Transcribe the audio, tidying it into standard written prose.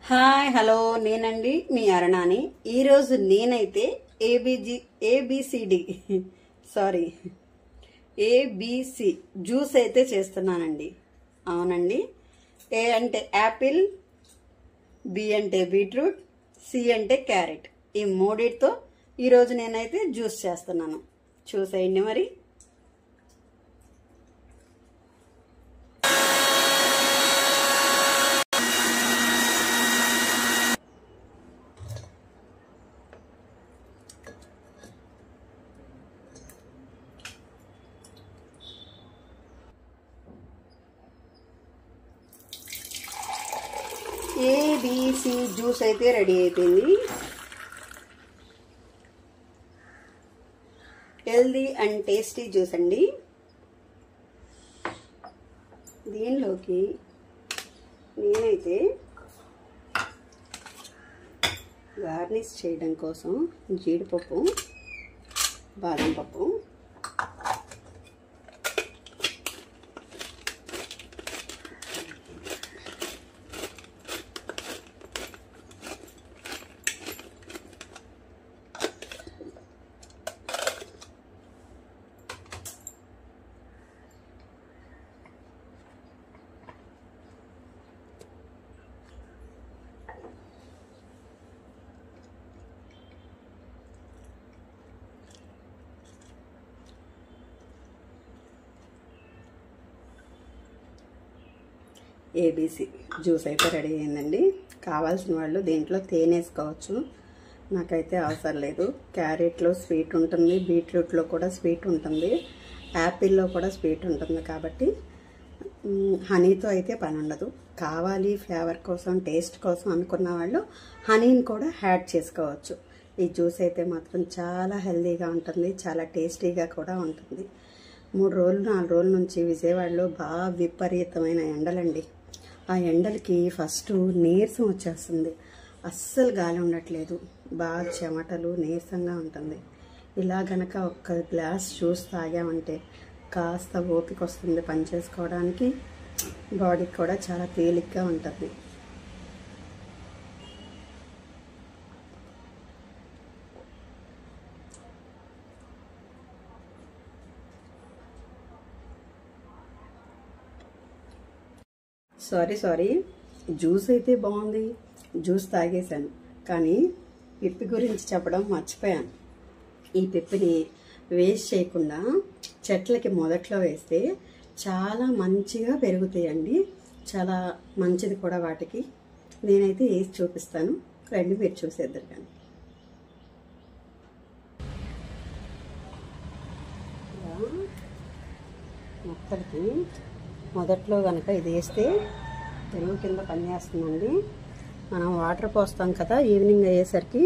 Hi hello నేనండి మీ అరుణాని. ఈరోజు నేనైతే ఏబిసి జ్యూస్ అయితే చేస్తున్నానండి. అవునండి. ఏ అంటే యాపిల్, బి అంటే బీట్రూట్, సి అంటే క్యారెట్. ఈ మూడిటితో ఈరోజు నేనైతే జ్యూస్ చేస్తున్నాను. చూసేయండి మరి. ఏబిసి జ్యూస్ అయితే రెడీ అయిపోయింది. హెల్దీ అండ్ టేస్టీ జ్యూస్ అండి. దీనిలోకి నేనైతే గార్నిష్ చేయడం కోసం జీడిపప్పు, బాదం పప్పు, ఏబిసి జ్యూస్ అయితే రెడీ అయిందండి. కావాల్సిన వాళ్ళు దీంట్లో తేనె వేసుకోవచ్చు. నాకైతే అవసరం లేదు. క్యారెట్లో స్వీట్ ఉంటుంది, బీట్రూట్లో కూడా స్వీట్ ఉంటుంది, యాపిల్లో కూడా స్వీట్ ఉంటుంది. కాబట్టి హనీతో అయితే పని ఉండదు. కావాలి ఫ్లేవర్ కోసం, టేస్ట్ కోసం అనుకున్న వాళ్ళు హనీని కూడా యాడ్ చేసుకోవచ్చు. ఈ జ్యూస్ అయితే మాత్రం చాలా హెల్తీగా ఉంటుంది, చాలా టేస్టీగా కూడా ఉంటుంది. 3 రోజులు 4 రోజుల నుంచి విజయవాడలో బాగా విపరీతమైన ఎండలండి. ఆ ఎండలకి ఫస్ట్ నీరసం వచ్చేస్తుంది. అస్సలు గాలి ఉండట్లేదు. బాగా చెమటలు, నీరసంగా ఉంటుంది. ఇలా గనక ఒక్క గ్లాస్ జ్యూస్ తాగామంటే కాస్త ఓపిక వస్తుంది పని చేసుకోవడానికి. బాడీకి కూడా చాలా తేలిగ్గా ఉంటుంది. సారీ జ్యూస్ అయితే బాగుంది, జ్యూస్ తాగేశాను. కానీ పిప్పి గురించి చెప్పడం మర్చిపోయాను. ఈ పిప్పిని వేస్ట్ చేయకుండా చెట్లకి మొదట్లో వేస్తే చాలా మంచిగా పెరుగుతాయండి. చాలా మంచిది కూడా వాటికి. నేనైతే వేసి చూపిస్తాను, రండి మీరు చూసేద్దరు. కానీ మొక్కలకి మొదట్లో కనుక ఇది వేస్తే పెరుగు కింద పనిచేస్తుందండి. మనం వాటర్ పోస్తాం కదా ఈవినింగ్ అయ్యేసరికి,